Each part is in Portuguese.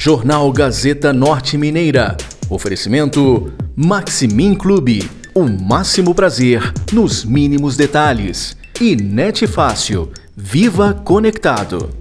Jornal Gazeta Norte Mineira. Oferecimento Maximin Clube. O máximo prazer nos mínimos detalhes. E Net Fácil. Viva Conectado.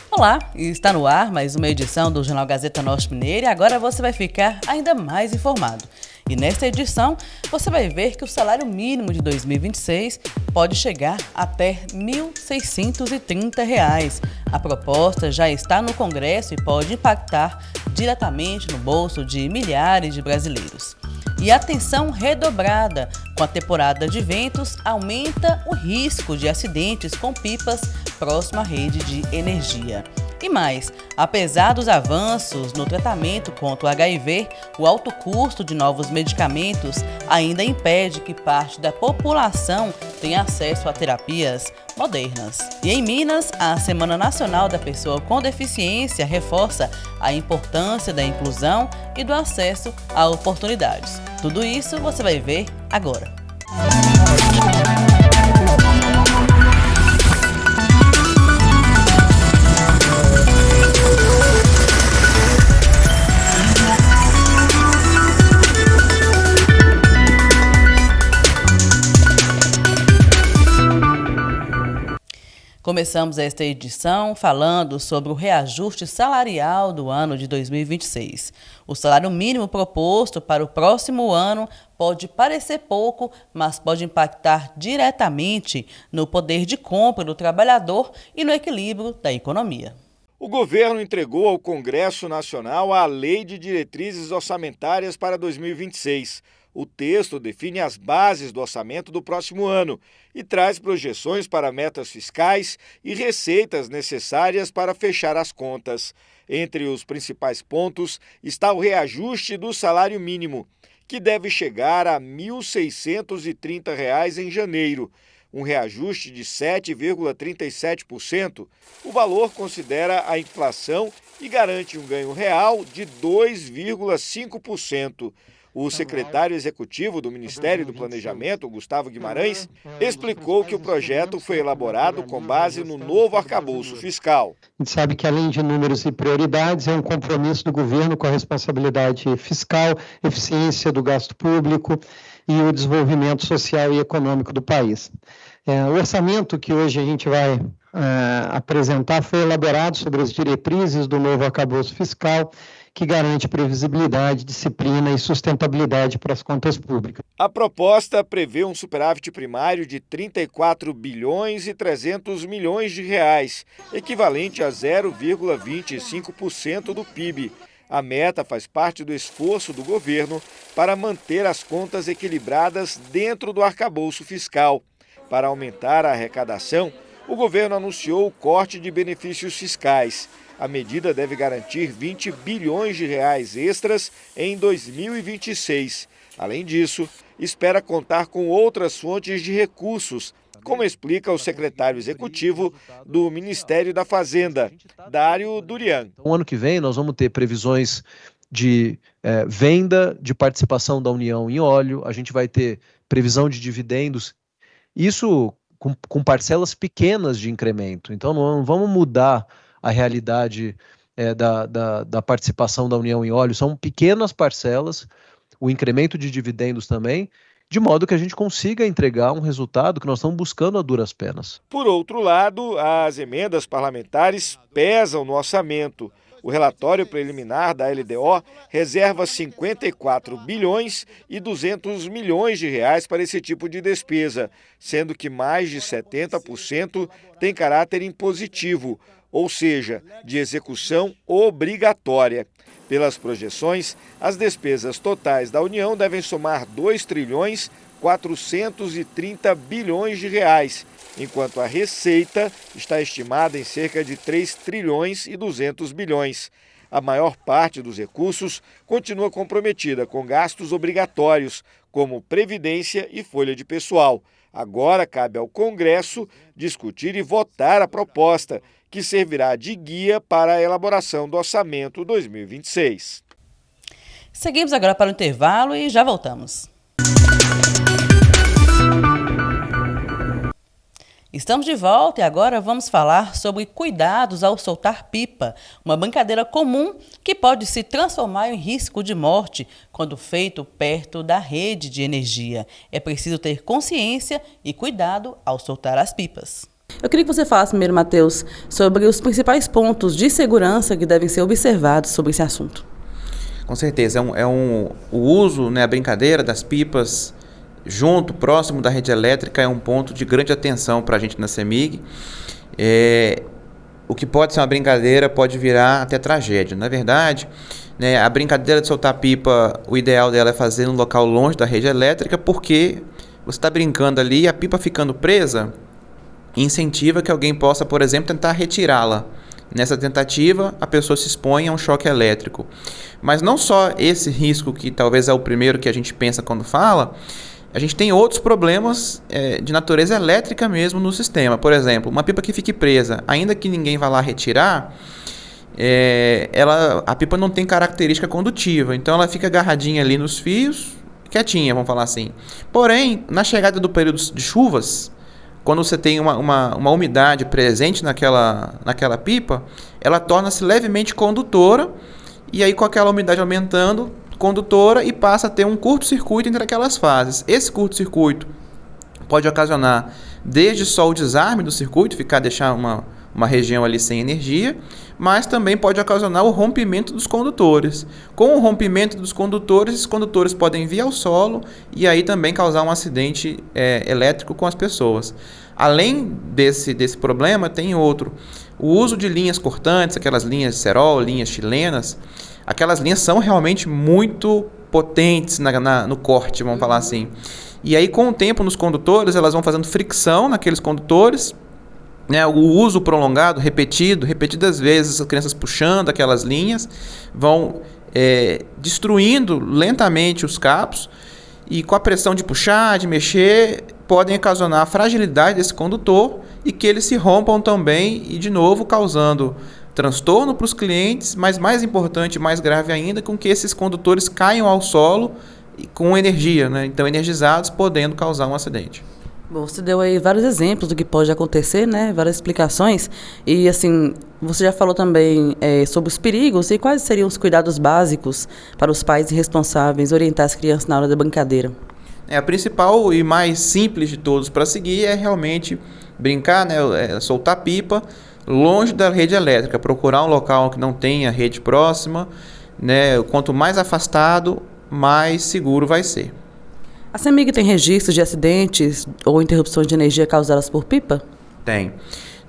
Olá, está no ar mais uma edição do Jornal Gazeta Norte Mineira e agora você vai ficar ainda mais informado. E nesta edição você vai ver que o salário mínimo de 2026 pode chegar até R$ 1.630. A proposta já está no Congresso e pode impactar diretamente no bolso de milhares de brasileiros. E a atenção redobrada com a temporada de ventos aumenta o risco de acidentes com pipas próximo à rede de energia. E mais, apesar dos avanços no tratamento contra o HIV, o alto custo de novos medicamentos ainda impede que parte da população tenha acesso a terapias modernas. E em Minas, a Semana Nacional da Pessoa com Deficiência reforça a importância da inclusão e do acesso a oportunidades. Tudo isso você vai ver agora. Começamos esta edição falando sobre o reajuste salarial do ano de 2026. O salário mínimo proposto para o próximo ano pode parecer pouco, mas pode impactar diretamente no poder de compra do trabalhador e no equilíbrio da economia. O governo entregou ao Congresso Nacional a Lei de Diretrizes Orçamentárias para 2026. O texto define as bases do orçamento do próximo ano e traz projeções para metas fiscais e receitas necessárias para fechar as contas. Entre os principais pontos está o reajuste do salário mínimo, que deve chegar a R$ 1.630 em janeiro, um reajuste de 7,37%. O valor considera a inflação e garante um ganho real de 2,5%. O secretário executivo do Ministério do Planejamento, Gustavo Guimarães, explicou que o projeto foi elaborado com base no novo arcabouço fiscal. A gente sabe que, além de números e prioridades, é um compromisso do governo com a responsabilidade fiscal, eficiência do gasto público e o desenvolvimento social e econômico do país. O orçamento que hoje a gente vai apresentar foi elaborado sobre as diretrizes do novo arcabouço fiscal, que garante previsibilidade, disciplina e sustentabilidade para as contas públicas. A proposta prevê um superávit primário de 34 bilhões e 300 milhões de reais, equivalente a 0,25% do PIB. A meta faz parte do esforço do governo para manter as contas equilibradas dentro do arcabouço fiscal. Para aumentar a arrecadação, o governo anunciou o corte de benefícios fiscais. A medida deve garantir 20 bilhões de reais extras em 2026. Além disso, espera contar com outras fontes de recursos, como explica o secretário executivo do Ministério da Fazenda, Dário Durian. No ano que vem nós vamos ter previsões de venda de participação da União em óleo, a gente vai ter previsão de dividendos, isso com parcelas pequenas de incremento. Então não vamos mudar a realidade da participação da União em óleo, são pequenas parcelas, o incremento de dividendos também, de modo que a gente consiga entregar um resultado que nós estamos buscando a duras penas. Por outro lado, as emendas parlamentares pesam no orçamento. O relatório preliminar da LDO reserva 54 bilhões e 200 milhões de reais para esse tipo de despesa, sendo que mais de 70% tem caráter impositivo, ou seja, de execução obrigatória. Pelas projeções, as despesas totais da União devem somar 2 trilhões 430 bilhões de reais, enquanto a receita está estimada em cerca de 3 trilhões e 200 bilhões. A maior parte dos recursos continua comprometida com gastos obrigatórios, como previdência e folha de pessoal. Agora cabe ao Congresso discutir e votar a proposta, que servirá de guia para a elaboração do orçamento 2026. Seguimos agora para o intervalo e já voltamos. Estamos de volta e agora vamos falar sobre cuidados ao soltar pipa, uma brincadeira comum que pode se transformar em risco de morte quando feito perto da rede de energia. É preciso ter consciência e cuidado ao soltar as pipas. Eu queria que você falasse primeiro, Matheus, sobre os principais pontos de segurança que devem ser observados sobre esse assunto. Com certeza, o uso, né, a brincadeira das pipas próximo da rede elétrica é um ponto de grande atenção para a gente na CEMIG. O que pode ser uma brincadeira pode virar até tragédia. Na verdade, né, a brincadeira de soltar pipa, o ideal dela é fazer num local longe da rede elétrica, porque você está brincando ali e a pipa ficando presa incentiva que alguém possa, por exemplo, tentar retirá-la. Nessa tentativa, a pessoa se expõe a um choque elétrico. Mas não só esse risco, que talvez é o primeiro que a gente pensa quando fala, a gente tem outros problemas de natureza elétrica mesmo no sistema. Por exemplo, uma pipa que fique presa, ainda que ninguém vá lá retirar, a pipa não tem característica condutiva, então ela fica agarradinha ali nos fios, quietinha, vamos falar assim. Porém, na chegada do período de chuvas, quando você tem uma umidade presente naquela pipa, ela torna-se levemente condutora, e aí com aquela umidade aumentando, condutora, e passa a ter um curto-circuito entre aquelas fases. Esse curto-circuito pode ocasionar desde só o desarme do circuito, deixar uma região ali sem energia, mas também pode ocasionar o rompimento dos condutores. Com o rompimento dos condutores, esses condutores podem vir ao solo e aí também causar um acidente elétrico com as pessoas. Além desse problema, tem outro. O uso de linhas cortantes, aquelas linhas cerol, linhas chilenas, aquelas linhas são realmente muito potentes no corte, vamos falar assim. E aí, com o tempo, nos condutores, elas vão fazendo fricção naqueles condutores, né? O uso prolongado, repetidas vezes, as crianças puxando aquelas linhas, vão destruindo lentamente os cabos, e com a pressão de puxar, de mexer, podem ocasionar a fragilidade desse condutor e que eles se rompam também, e de novo causando transtorno para os clientes, mas mais importante, mais grave ainda, com que esses condutores caiam ao solo com energia, né? Então energizados, podendo causar um acidente. Bom, você deu aí vários exemplos do que pode acontecer, né? Várias explicações. E, assim, você já falou também sobre os perigos e quais seriam os cuidados básicos para os pais responsáveis orientar as crianças na hora da brincadeira. A principal e mais simples de todos para seguir é realmente brincar, né? Soltar pipa longe da rede elétrica, procurar um local que não tenha rede próxima, né? Quanto mais afastado, mais seguro vai ser. A CEMIG tem registros de acidentes ou interrupções de energia causadas por pipa? Tem.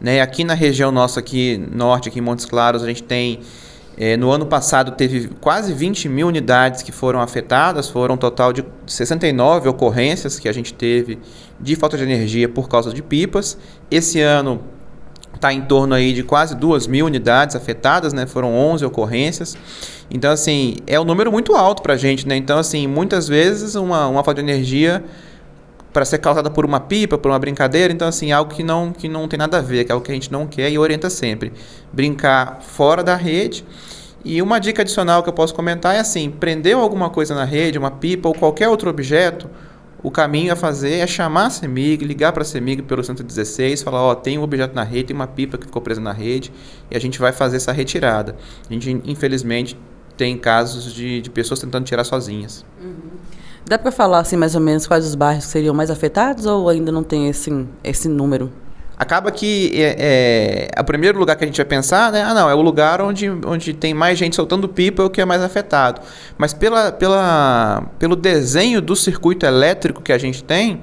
Né, aqui na região nossa, aqui norte, aqui em Montes Claros, a gente tem, no ano passado, teve quase 20 mil unidades que foram afetadas, foram um total de 69 ocorrências que a gente teve de falta de energia por causa de pipas. Esse ano está em torno aí de quase 2 mil unidades afetadas, né? Foram 11 ocorrências. Então, assim, é um número muito alto para a gente, né? Então, assim, muitas vezes uma falta de energia para ser causada por uma pipa, por uma brincadeira, então, assim, algo que não tem nada a ver, que é algo que a gente não quer e orienta sempre. Brincar fora da rede. E uma dica adicional que eu posso comentar é assim, prendeu alguma coisa na rede, uma pipa ou qualquer outro objeto, o caminho a fazer é chamar a CEMIG, ligar para a CEMIG pelo 116, falar, tem um objeto na rede, tem uma pipa que ficou presa na rede, e a gente vai fazer essa retirada. A gente, infelizmente, tem casos de pessoas tentando tirar sozinhas. Dá para falar, assim, mais ou menos quais os bairros que seriam mais afetados ou ainda não tem esse número? Acaba que o primeiro lugar que a gente vai pensar, né? É o lugar onde tem mais gente soltando pipa, é o que é mais afetado. Mas pelo desenho do circuito elétrico que a gente tem,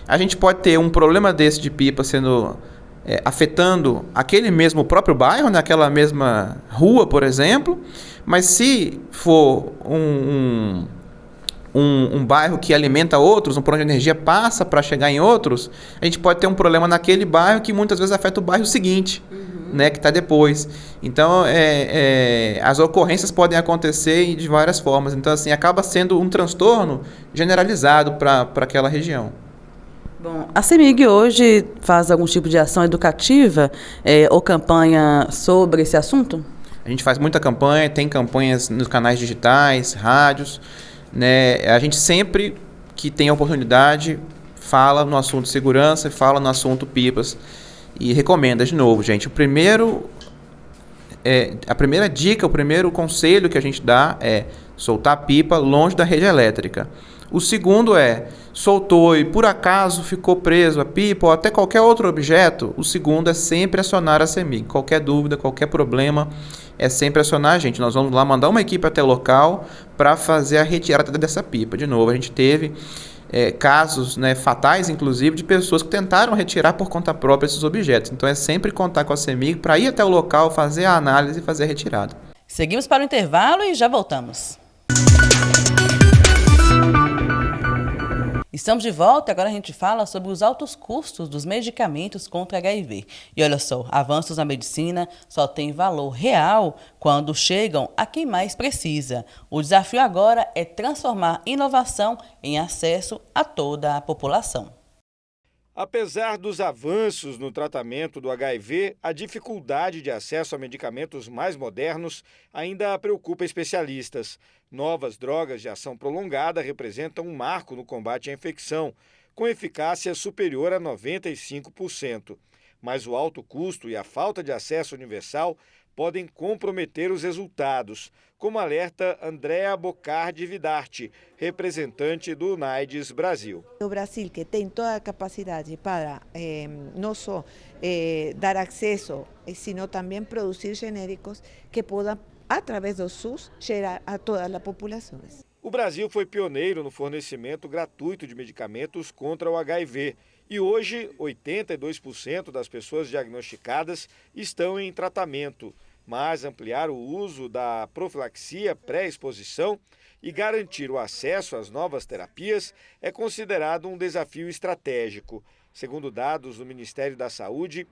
a gente pode ter um problema desse de pipa sendo afetando aquele mesmo próprio bairro, né? Aquela mesma rua, por exemplo. Mas se for um bairro que alimenta outros, um ponto de energia passa para chegar em outros, a gente pode ter um problema naquele bairro que muitas vezes afeta o bairro seguinte, né, que está depois. Então, as ocorrências podem acontecer de várias formas. Então, assim, acaba sendo um transtorno generalizado para aquela região. Bom, a CEMIG hoje faz algum tipo de ação educativa ou campanha sobre esse assunto? A gente faz muita campanha, tem campanhas nos canais digitais, rádios, né? A gente sempre que tem a oportunidade fala no assunto segurança e fala no assunto pipas. E recomenda de novo, gente. A primeira dica, o primeiro conselho que a gente dá é soltar a pipa longe da rede elétrica. O segundo é, soltou e por acaso ficou preso a pipa ou até qualquer outro objeto, o segundo é sempre acionar a CEMIG. Qualquer dúvida, qualquer problema, é sempre acionar a gente. Nós vamos lá mandar uma equipe até o local para fazer a retirada dessa pipa. De novo, a gente teve casos, né, fatais, inclusive, de pessoas que tentaram retirar por conta própria esses objetos. Então é sempre contar com a CEMIG para ir até o local, fazer a análise e fazer a retirada. Seguimos para o intervalo e já voltamos. Estamos de volta e agora a gente fala sobre os altos custos dos medicamentos contra HIV. E olha só, avanços na medicina só têm valor real quando chegam a quem mais precisa. O desafio agora é transformar inovação em acesso a toda a população. Apesar dos avanços no tratamento do HIV, a dificuldade de acesso a medicamentos mais modernos ainda preocupa especialistas. Novas drogas de ação prolongada representam um marco no combate à infecção, com eficácia superior a 95%. Mas o alto custo e a falta de acesso universal podem comprometer os resultados, como alerta Andrea Bocardi Vidarte, representante do UNAIDS Brasil. O Brasil, que tem toda a capacidade para não só dar acesso, sino também produzir genéricos que possam, através do SUS, chegar a todas as populações. O Brasil foi pioneiro no fornecimento gratuito de medicamentos contra o HIV. E hoje, 82% das pessoas diagnosticadas estão em tratamento. Mas ampliar o uso da profilaxia pré-exposição e garantir o acesso às novas terapias é considerado um desafio estratégico. Segundo dados do Ministério da Saúde,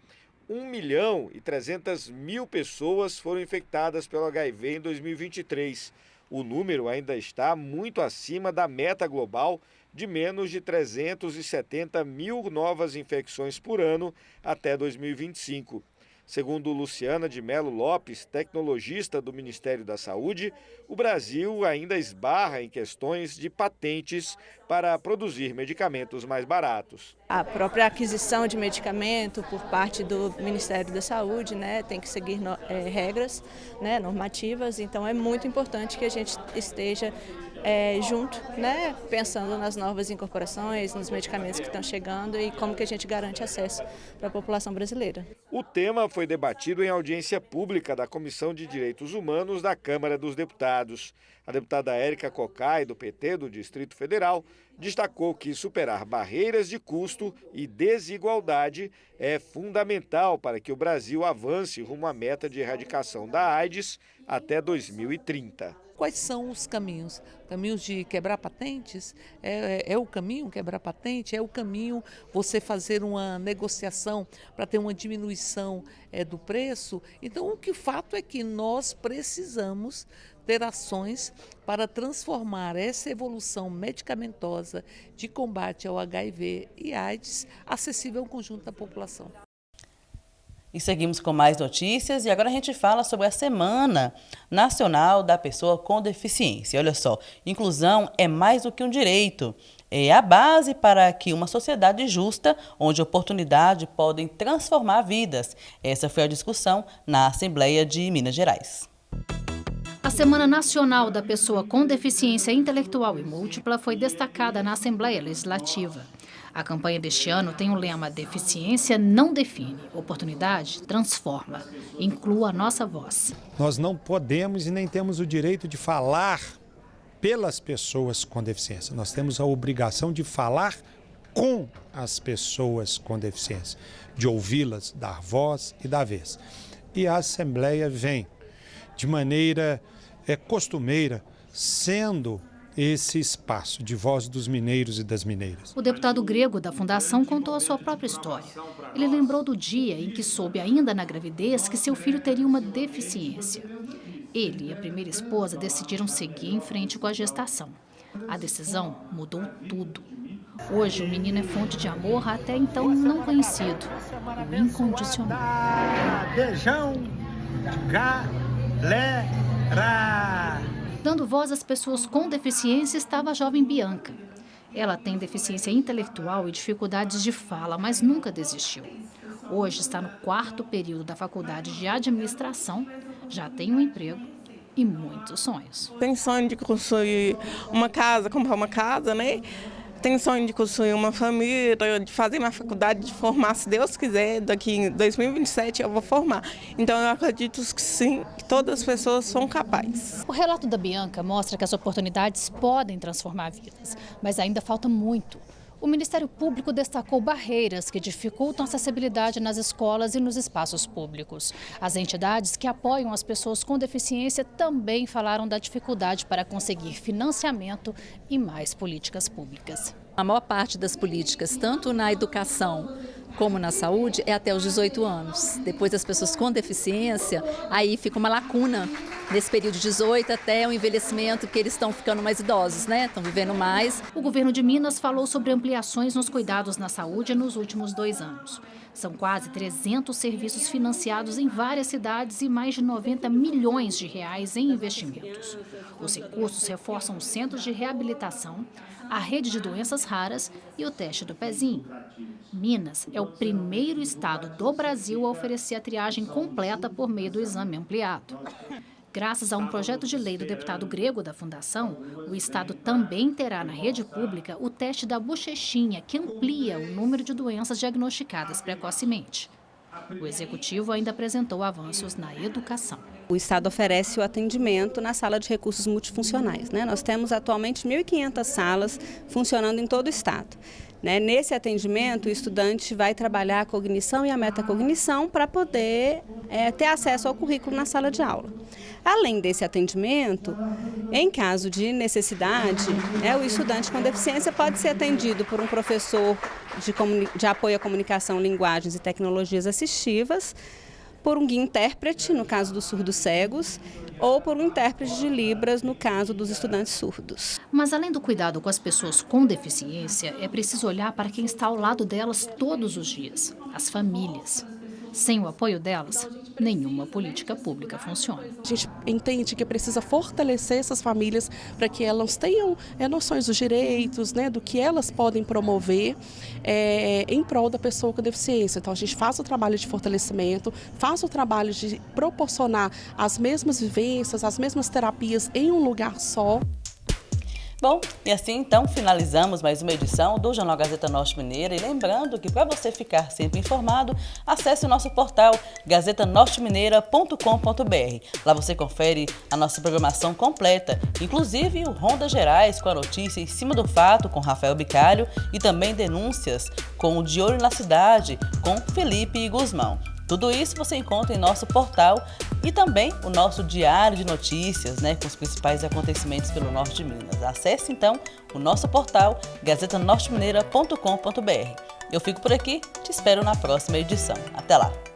1.300.000 pessoas foram infectadas pelo HIV em 2023. O número ainda está muito acima da meta global de menos de 370.000 novas infecções por ano até 2025. Segundo Luciana de Melo Lopes, tecnologista do Ministério da Saúde, o Brasil ainda esbarra em questões de patentes para produzir medicamentos mais baratos. A própria aquisição de medicamento por parte do Ministério da Saúde, né, tem que seguir regras, né, normativas, então é muito importante que a gente esteja junto, né, pensando nas novas incorporações, nos medicamentos que estão chegando e como que a gente garante acesso para a população brasileira. O tema foi debatido em audiência pública da Comissão de Direitos Humanos da Câmara dos Deputados. A deputada Érica Cocai, do PT do Distrito Federal, destacou que superar barreiras de custo e desigualdade é fundamental para que o Brasil avance rumo à meta de erradicação da AIDS até 2030. Quais são os caminhos? Caminhos de quebrar patentes? É o caminho quebrar patente? É o caminho você fazer uma negociação para ter uma diminuição do preço? Então, o que fato é que nós precisamos ter ações para transformar essa evolução medicamentosa de combate ao HIV e AIDS acessível ao conjunto da população. E seguimos com mais notícias e agora a gente fala sobre a Semana Nacional da Pessoa com Deficiência. Olha só, inclusão é mais do que um direito, é a base para que uma sociedade justa, onde oportunidades podem transformar vidas. Essa foi a discussão na Assembleia de Minas Gerais. A Semana Nacional da Pessoa com Deficiência Intelectual e Múltipla foi destacada na Assembleia Legislativa. A campanha deste ano tem o lema Deficiência não define, oportunidade transforma. Inclua a nossa voz. Nós não podemos e nem temos o direito de falar pelas pessoas com deficiência. Nós temos a obrigação de falar com as pessoas com deficiência, de ouvi-las, dar voz e dar vez. E a Assembleia vem de maneira costumeira, sendo esse espaço de voz dos mineiros e das mineiras. O deputado grego da Fundação contou a sua própria história. Ele lembrou do dia em que soube, ainda na gravidez, que seu filho teria uma deficiência. Ele e a primeira esposa decidiram seguir em frente com a gestação. A decisão mudou tudo. Hoje, o menino é fonte de amor até então não conhecido, o incondicional. Dando voz às pessoas com deficiência estava a jovem Bianca. Ela tem deficiência intelectual e dificuldades de fala, mas nunca desistiu. Hoje está no 4º período da faculdade de administração, já tem um emprego e muitos sonhos. Tem sonho de construir uma casa, comprar uma casa, né? Tem sonho de construir uma família, de fazer uma faculdade, de formar, se Deus quiser, daqui em 2027 eu vou formar. Então eu acredito que sim, que todas as pessoas são capazes. O relato da Bianca mostra que as oportunidades podem transformar vidas, mas ainda falta muito. O Ministério Público destacou barreiras que dificultam a acessibilidade nas escolas e nos espaços públicos. As entidades que apoiam as pessoas com deficiência também falaram da dificuldade para conseguir financiamento e mais políticas públicas. A maior parte das políticas, tanto na educação como na saúde, é até os 18 anos. Depois das pessoas com deficiência, aí fica uma lacuna nesse período de 18 até o envelhecimento, que eles estão ficando mais idosos, né? Estão vivendo mais. O governo de Minas falou sobre ampliações nos cuidados na saúde nos últimos 2 anos. São quase 300 serviços financiados em várias cidades e mais de 90 milhões de reais em investimentos. Os recursos reforçam os centros de reabilitação, a rede de doenças raras e o teste do pezinho. Minas é o primeiro estado do Brasil a oferecer a triagem completa por meio do exame ampliado. Graças a um projeto de lei do deputado grego da Fundação, o estado também terá na rede pública o teste da bochechinha, que amplia o número de doenças diagnosticadas precocemente. O executivo ainda apresentou avanços na educação. O Estado oferece o atendimento na sala de recursos multifuncionais, né? Nós temos atualmente 1.500 salas funcionando em todo o estado. Nesse atendimento, o estudante vai trabalhar a cognição e a metacognição para poder ter acesso ao currículo na sala de aula. Além desse atendimento, em caso de necessidade, o estudante com deficiência pode ser atendido por um professor de apoio à comunicação, linguagens e tecnologias assistivas, por um guia intérprete, no caso dos surdos cegos, ou por um intérprete de Libras, no caso dos estudantes surdos. Mas além do cuidado com as pessoas com deficiência, é preciso olhar para quem está ao lado delas todos os dias, as famílias. Sem o apoio delas, nenhuma política pública funciona. A gente entende que precisa fortalecer essas famílias para que elas tenham noções dos direitos, do que elas podem promover em prol da pessoa com deficiência. Então a gente faz o trabalho de fortalecimento, faz o trabalho de proporcionar as mesmas vivências, as mesmas terapias em um lugar só. Bom, e assim então finalizamos mais uma edição do Jornal Gazeta Norte Mineira. E lembrando que para você ficar sempre informado, acesse o nosso portal gazetanortemineira.com.br. Lá você confere a nossa programação completa, inclusive o Ronda Gerais com a notícia em cima do fato com Rafael Bicalho e também denúncias com o De Olho na Cidade com Felipe Guzmão. Tudo isso você encontra em nosso portal e também o nosso diário de notícias, com os principais acontecimentos pelo norte de Minas. Acesse então o nosso portal gazetanortemineira.com.br. Eu fico por aqui, te espero na próxima edição. Até lá!